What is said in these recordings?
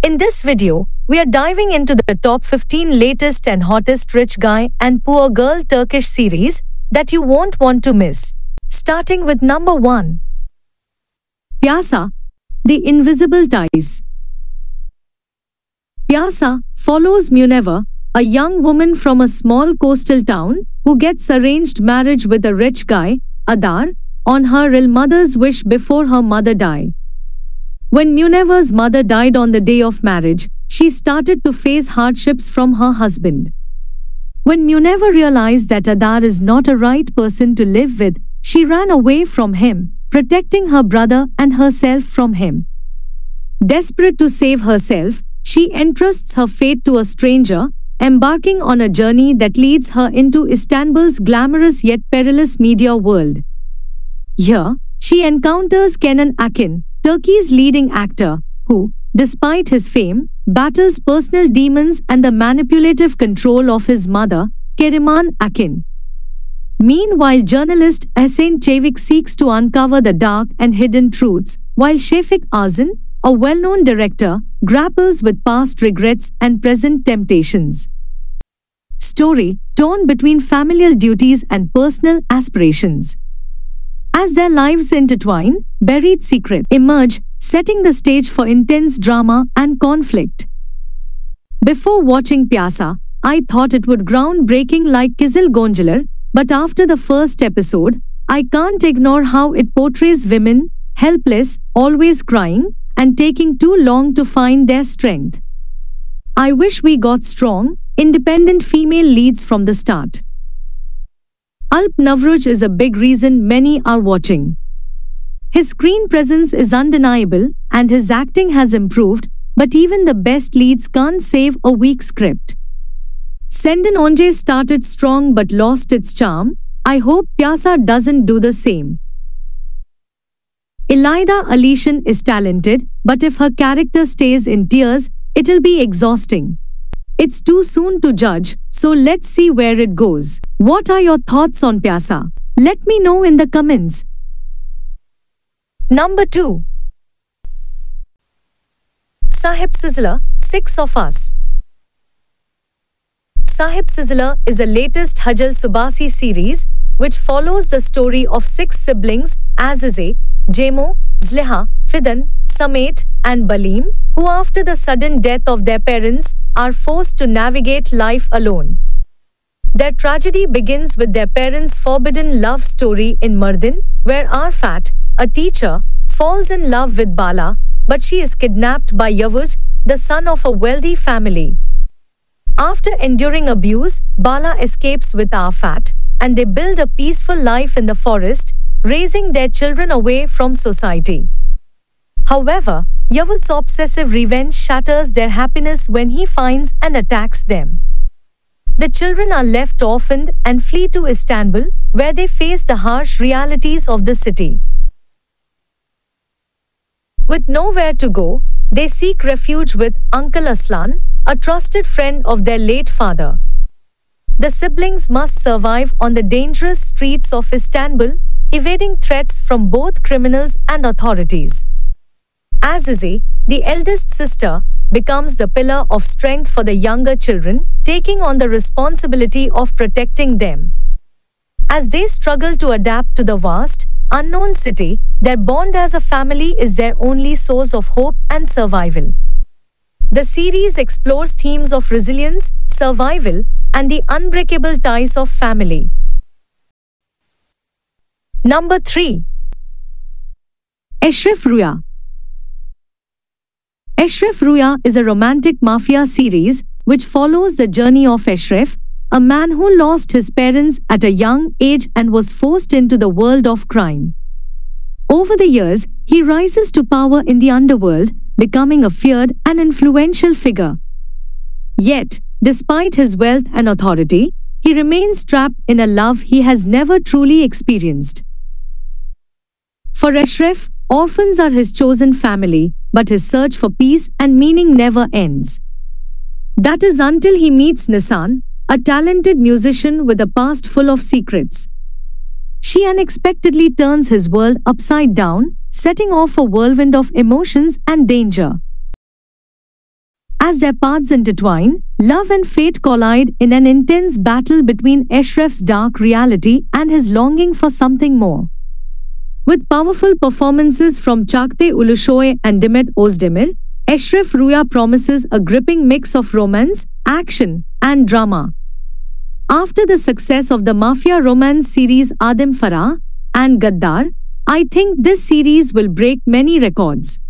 In this video, we are diving into the top 15 latest and hottest rich guy and poor girl Turkish series that you won't want to miss. Starting with number 1. Piyasa, The Invisible Ties. Piyasa follows Munevver, a young woman from a small coastal town who gets arranged marriage with a rich guy, Adar, on her real mother's wish before her mother died. When Munevver's mother died on the day of marriage, she started to face hardships from her husband. When Munevver realized that Adar is not a right person to live with, she ran away from him, protecting her brother and herself from him. Desperate to save herself, she entrusts her fate to a stranger, embarking on a journey that leads her into Istanbul's glamorous yet perilous media world. Here, she encounters Kenan Akin, Turkey's leading actor, who, despite his fame, battles personal demons and the manipulative control of his mother, Keriman Akin. Meanwhile, journalist Hüseyin Çevik seeks to uncover the dark and hidden truths, while Şefik Azan, a well-known director, grapples with past regrets and present temptations. Story torn between familial duties and personal aspirations. As their lives intertwine, buried secrets emerge, setting the stage for intense drama and conflict. Before watching Piyasa, I thought it would groundbreaking like Kızıl Goncalar, but after the first episode, I can't ignore how it portrays women, helpless, always crying, and taking too long to find their strength. I wish we got strong, independent female leads from the start. Alp Navruz is a big reason many are watching. His screen presence is undeniable and his acting has improved, but even the best leads can't save a weak script. Senden Once started strong but lost its charm. I hope Piyasa doesn't do the same. İlayda Alişan is talented, but if her character stays in tears, it'll be exhausting. It's too soon to judge, so let's see where it goes. What are your thoughts on Piyasa? Let me know in the comments. Number 2. Sahipsizler, Six of Us. Sahipsizler is a latest Hajal Subasi series which follows the story of 6 siblings, Azize, Cemo, Zeliha, Fidan, Samet, and Balim, who after the sudden death of their parents are forced to navigate life alone. Their tragedy begins with their parents' forbidden love story in Mardin, where Arfat, a teacher, falls in love with Bala, but she is kidnapped by Yavuz, the son of a wealthy family. After enduring abuse, Bala escapes with Arfat, and they build a peaceful life in the forest, raising their children away from society. However, Yavuz's obsessive revenge shatters their happiness when he finds and attacks them. The children are left orphaned and flee to Istanbul, where they face the harsh realities of the city. With nowhere to go, they seek refuge with Uncle Aslan, a trusted friend of their late father. The siblings must survive on the dangerous streets of Istanbul, evading threats from both criminals and authorities. Azize, the eldest sister, becomes the pillar of strength for the younger children, taking on the responsibility of protecting them. As they struggle to adapt to the vast, unknown city, their bond as a family is their only source of hope and survival. The series explores themes of resilience, survival, and the unbreakable ties of family. Number 3. Eşref Rüya. Eşref Rüya is a romantic mafia series which follows the journey of Eşref, a man who lost his parents at a young age and was forced into the world of crime. Over the years, he rises to power in the underworld, becoming a feared and influential figure. Yet, despite his wealth and authority, he remains trapped in a love he has never truly experienced. For Eşref, orphans are his chosen family, but his search for peace and meaning never ends. That is until he meets Nisan, a talented musician with a past full of secrets. She unexpectedly turns his world upside down, setting off a whirlwind of emotions and danger. As their paths intertwine, love and fate collide in an intense battle between Ashraf's dark reality and his longing for something more. With powerful performances from Çağatay Ulusoy and Demet Özdemir, Ashraf Rüya promises a gripping mix of romance, action, and drama. After the success of the mafia romance series Adem Farah and Gaddar, I think this series will break many records.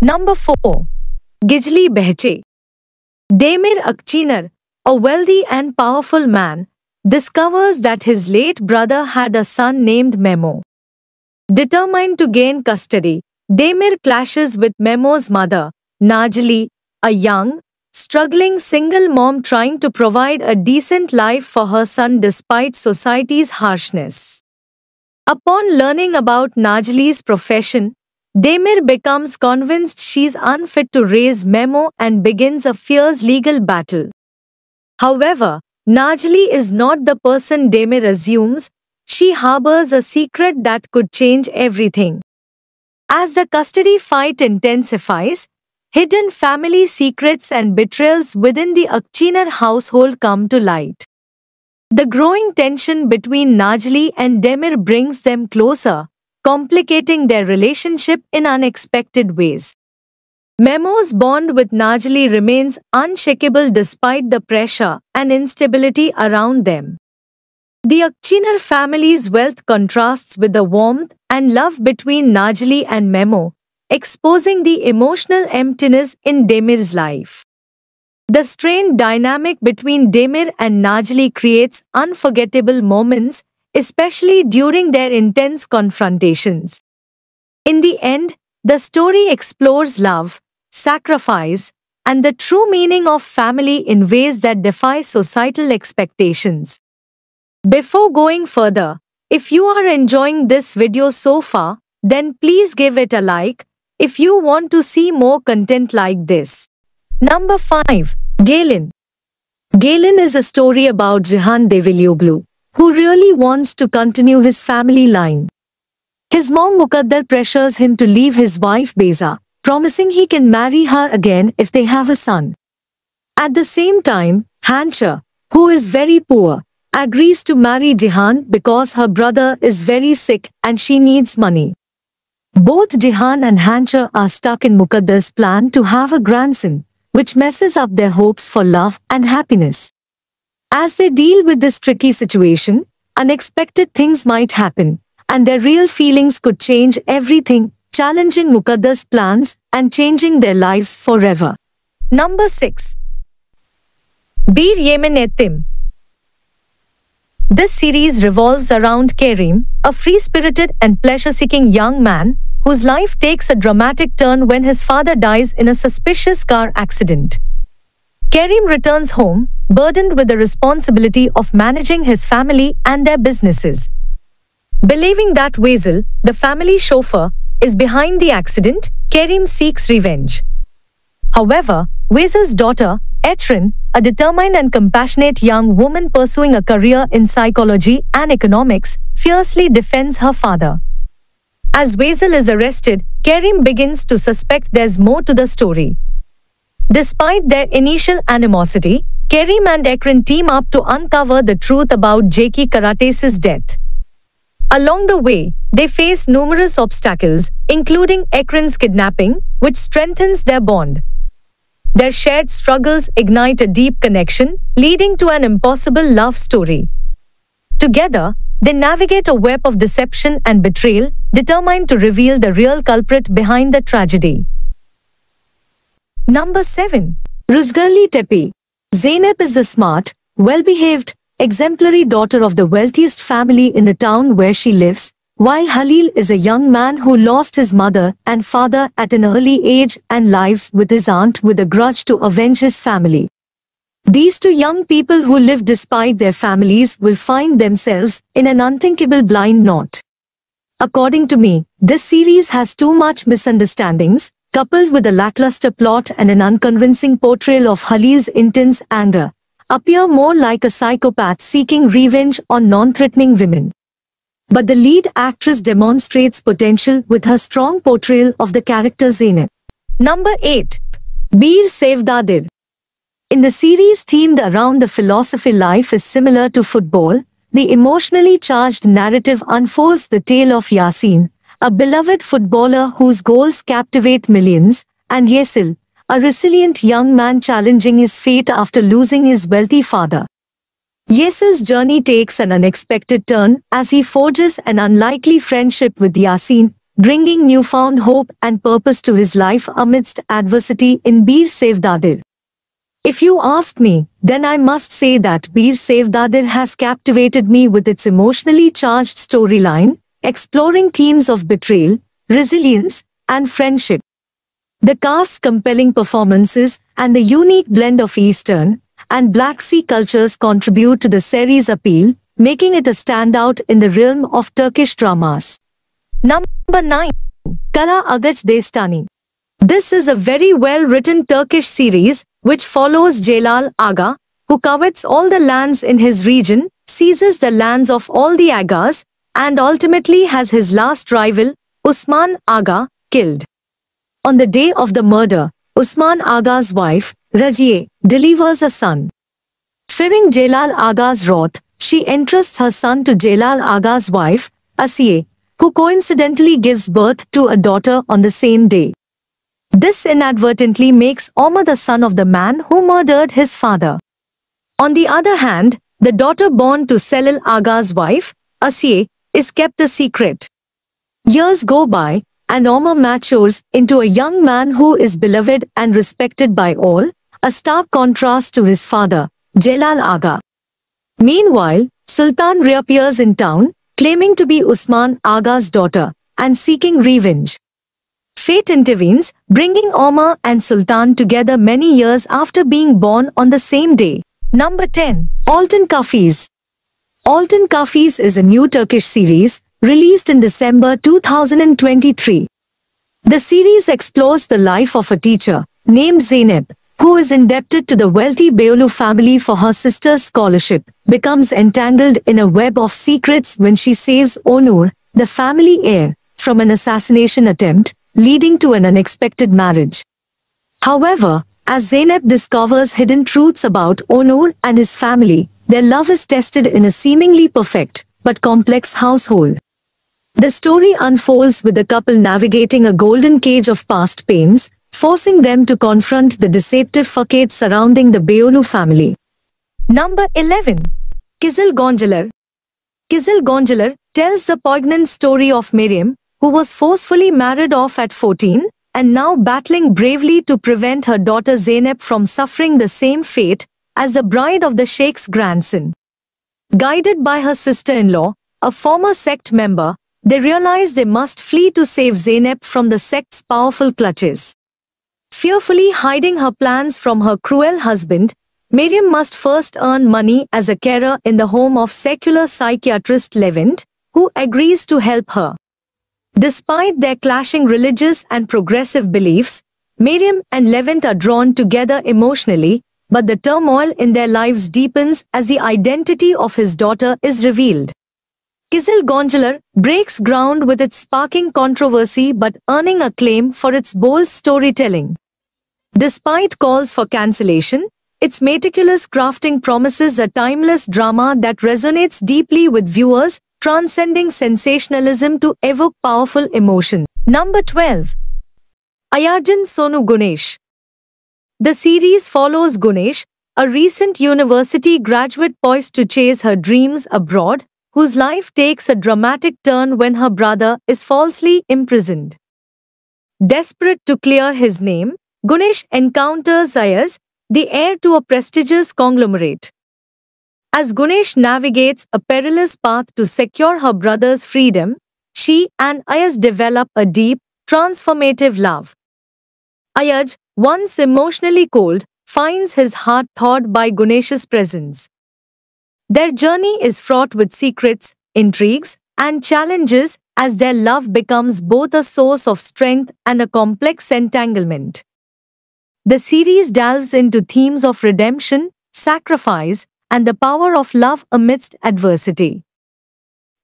Number 4. Gijli Behche. Demir Akçınar, a wealthy and powerful man, discovers that his late brother had a son named Memo. Determined to gain custody, Demir clashes with Memo's mother, Najli, a young, struggling single mom trying to provide a decent life for her son despite society's harshness. Upon learning about Najli's profession, Demir becomes convinced she's unfit to raise Memo and begins a fierce legal battle. However, Najli is not the person Demir assumes. She harbors a secret that could change everything. As the custody fight intensifies, hidden family secrets and betrayals within the Akçınar household come to light. The growing tension between Najli and Demir brings them closer, complicating their relationship in unexpected ways. Memo's bond with Najli remains unshakable despite the pressure and instability around them. The Akçınar family's wealth contrasts with the warmth and love between Najli and Memo, exposing the emotional emptiness in Demir's life. The strained dynamic between Demir and Najli creates unforgettable moments, especially during their intense confrontations. In the end, the story explores love, sacrifice, and the true meaning of family in ways that defy societal expectations. Before going further, if you are enjoying this video so far, then please give it a like if you want to see more content like this. Number 5. Gelin. Gelin is a story about Cihan Develioglu, who really wants to continue his family line. His mom Mukaddar pressures him to leave his wife Beyza, promising he can marry her again if they have a son. At the same time, Hançer, who is very poor, agrees to marry Cihan because her brother is very sick and she needs money. Both Cihan and Hançer are stuck in Mukaddar's plan to have a grandson, which messes up their hopes for love and happiness. As they deal with this tricky situation, unexpected things might happen, and their real feelings could change everything, challenging Mukaddar's plans and changing their lives forever. Number 6. Bir Yemin Ettim. This series revolves around Kerim, a free-spirited and pleasure-seeking young man whose life takes a dramatic turn when his father dies in a suspicious car accident. Kerim returns home, burdened with the responsibility of managing his family and their businesses. Believing that Veysel, the family chauffeur, is behind the accident, Kerim seeks revenge. However, Veysel's daughter, Etrin, a determined and compassionate young woman pursuing a career in psychology and economics, fiercely defends her father. As Veysel is arrested, Kerim begins to suspect there's more to the story. Despite their initial animosity, Kerim and Ekran team up to uncover the truth about Jackie Karates's death. Along the way, they face numerous obstacles, including Ekran's kidnapping, which strengthens their bond. Their shared struggles ignite a deep connection, leading to an impossible love story. Together, they navigate a web of deception and betrayal, determined to reveal the real culprit behind the tragedy. Number 7. Rüzgarlı Tepe. Zeynep is the smart, well-behaved, exemplary daughter of the wealthiest family in the town where she lives, while Halil is a young man who lost his mother and father at an early age and lives with his aunt with a grudge to avenge his family. These two young people who live despite their families will find themselves in an unthinkable blind knot. According to me, this series has too much misunderstandings, coupled with a lackluster plot and an unconvincing portrayal of Halil's intense anger. appear more like a psychopath seeking revenge on non-threatening women. But the lead actress demonstrates potential with her strong portrayal of the character Zeynep. Number 8. Bir Sevdadir. In the series themed around the philosophy life is similar to football, the emotionally charged narrative unfolds the tale of Yasin, a beloved footballer whose goals captivate millions, and Yesil, a resilient young man challenging his fate after losing his wealthy father. Yesil's journey takes an unexpected turn as he forges an unlikely friendship with Yasin, bringing newfound hope and purpose to his life amidst adversity in Bir Sevdadir. If you ask me, then I must say that Bir Sevdadir has captivated me with its emotionally charged storyline, exploring themes of betrayal, resilience, and friendship. The cast's compelling performances and the unique blend of Eastern and Black Sea cultures contribute to the series' appeal, making it a standout in the realm of Turkish dramas. Number 9. Kara Agaç Destani. This is a very well-written Turkish series which follows Celal Aga, who covets all the lands in his region, seizes the lands of all the Agas, and ultimately has his last rival, Usman Aga, killed. On the day of the murder, Usman Aga's wife, Raziye, delivers a son. Fearing Celal Aga's wrath, she entrusts her son to Celal Aga's wife, Asiye, who coincidentally gives birth to a daughter on the same day. This inadvertently makes Omar the son of the man who murdered his father. On the other hand, the daughter born to Celal Aga's wife, Asiye, is kept a secret. Years go by, and Omar matures into a young man who is beloved and respected by all, a stark contrast to his father, Celal Aga. Meanwhile, Sultan reappears in town, claiming to be Usman Aga's daughter, and seeking revenge. Fate intervenes, bringing Omar and Sultan together many years after being born on the same day. Number 10. Altın Kafes. Altın Kafes is a new Turkish series, released in December 2023. The series explores the life of a teacher, named Zeynep, who is indebted to the wealthy Beyoğlu family for her sister's scholarship, becomes entangled in a web of secrets when she saves Onur, the family heir, from an assassination attempt, leading to an unexpected marriage. However, as Zeynep discovers hidden truths about Onur and his family, their love is tested in a seemingly perfect but complex household. The story unfolds with the couple navigating a golden cage of past pains, forcing them to confront the deceptive facade surrounding the Beyoğlu family. Number 11. Kizil Goncalar. Kizil Goncalar tells the poignant story of Miriam, who was forcefully married off at 14, and now battling bravely to prevent her daughter Zeynep from suffering the same fate as the bride of the Sheikh's grandson. Guided by her sister-in-law, a former sect member, they realize they must flee to save Zeynep from the sect's powerful clutches. Fearfully hiding her plans from her cruel husband, Miriam must first earn money as a carer in the home of secular psychiatrist Levent, who agrees to help her. Despite their clashing religious and progressive beliefs, Miriam and Levent are drawn together emotionally, but the turmoil in their lives deepens as the identity of his daughter is revealed. Kizil Goncalar breaks ground with its sparking controversy but earning acclaim for its bold storytelling. Despite calls for cancellation, its meticulous crafting promises a timeless drama that resonates deeply with viewers, transcending sensationalism to evoke powerful emotion. Number 12. Ayajin Sonu Gunesh. The series follows Gunesh, a recent university graduate poised to chase her dreams abroad, whose life takes a dramatic turn when her brother is falsely imprisoned. Desperate to clear his name, Gunesh encounters Ayaz, the heir to a prestigious conglomerate. As Gunesh navigates a perilous path to secure her brother's freedom, she and Ayaz develop a deep, transformative love. Ayaz, once emotionally cold, finds his heart thawed by Gunesh's presence. Their journey is fraught with secrets, intrigues, and challenges as their love becomes both a source of strength and a complex entanglement. The series delves into themes of redemption, sacrifice, and the power of love amidst adversity.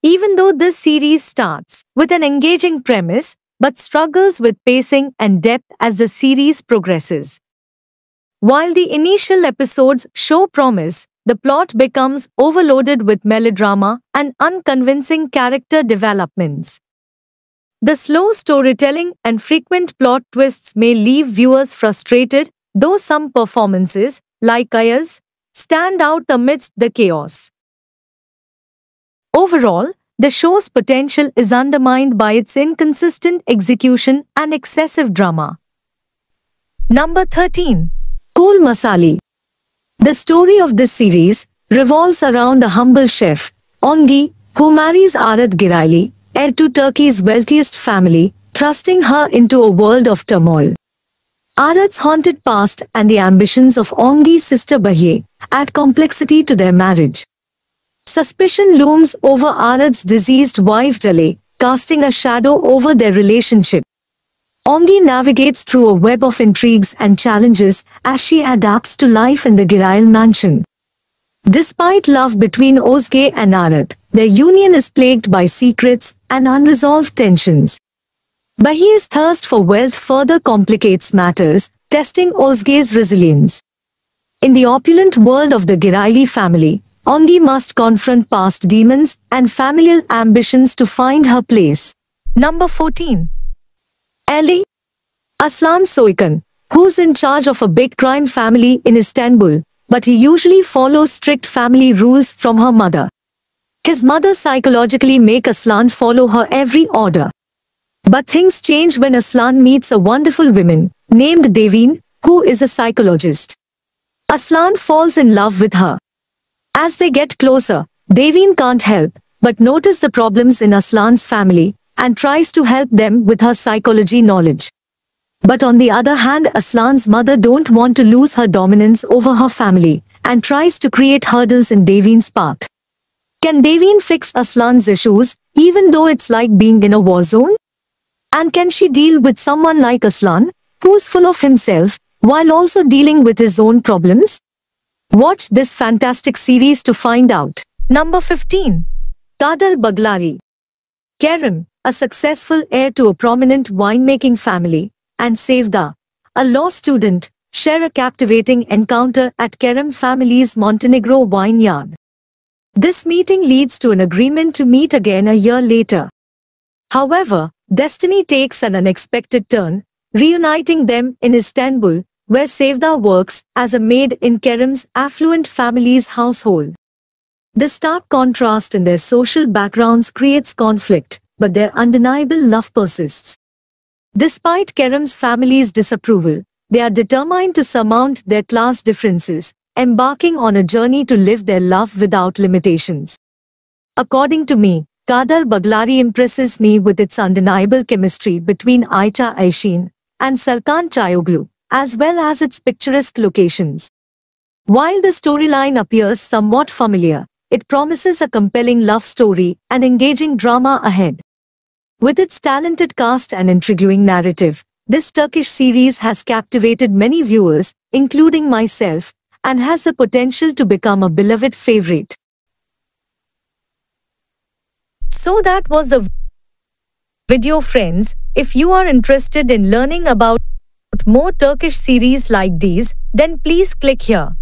Even though this series starts with an engaging premise, but struggles with pacing and depth as the series progresses. While the initial episodes show promise, the plot becomes overloaded with melodrama and unconvincing character developments. The slow storytelling and frequent plot twists may leave viewers frustrated, though some performances, like Aya's, stand out amidst the chaos. Overall, the show's potential is undermined by its inconsistent execution and excessive drama. Number 13. Kool Masali. The story of this series revolves around a humble chef, Ongi, who marries Arad Giraili, heir to Turkey's wealthiest family, thrusting her into a world of turmoil. Arad's haunted past and the ambitions of Ongi's sister Bahye add complexity to their marriage. Suspicion looms over Arad's deceased wife Dale, casting a shadow over their relationship. Ongi navigates through a web of intrigues and challenges as she adapts to life in the Girail mansion. Despite love between Ozge and Arad, their union is plagued by secrets and unresolved tensions. Bahye's thirst for wealth further complicates matters, testing Ozge's resilience. In the opulent world of the Giraili family, Ongi must confront past demons and familial ambitions to find her place. Number 14. Ali. Aslan Soykan, who's in charge of a big crime family in Istanbul, but he usually follows strict family rules from her mother. His mother psychologically makes Aslan follow her every order. But things change when Aslan meets a wonderful woman named Devin, who is a psychologist. Aslan falls in love with her. As they get closer, Devin can't help but notice the problems in Aslan's family and tries to help them with her psychology knowledge. But on the other hand, Aslan's mother don't want to lose her dominance over her family and tries to create hurdles in Devin's path. Can Devin fix Aslan's issues even though it's like being in a war zone? And can she deal with someone like Aslan, who's full of himself, while also dealing with his own problems? Watch this fantastic series to find out. Number 15. Kadar Baglari. Kerem, a successful heir to a prominent winemaking family, and Sevda, a law student, share a captivating encounter at Kerem family's Montenegro vineyard. This meeting leads to an agreement to meet again a year later. However, destiny takes an unexpected turn, reuniting them in Istanbul, where Sevda works as a maid in Kerem's affluent family's household. The stark contrast in their social backgrounds creates conflict, but their undeniable love persists. Despite Kerem's family's disapproval, they are determined to surmount their class differences, embarking on a journey to live their love without limitations. According to me, Kadar Baglari impresses me with its undeniable chemistry between Ayça Ayşin and Serkan Çayoglu, as well as its picturesque locations. While the storyline appears somewhat familiar, it promises a compelling love story and engaging drama ahead. With its talented cast and intriguing narrative, this Turkish series has captivated many viewers, including myself, and has the potential to become a beloved favorite. So that was the video, friends. If you are interested in learning about more Turkish series like these, then please click here.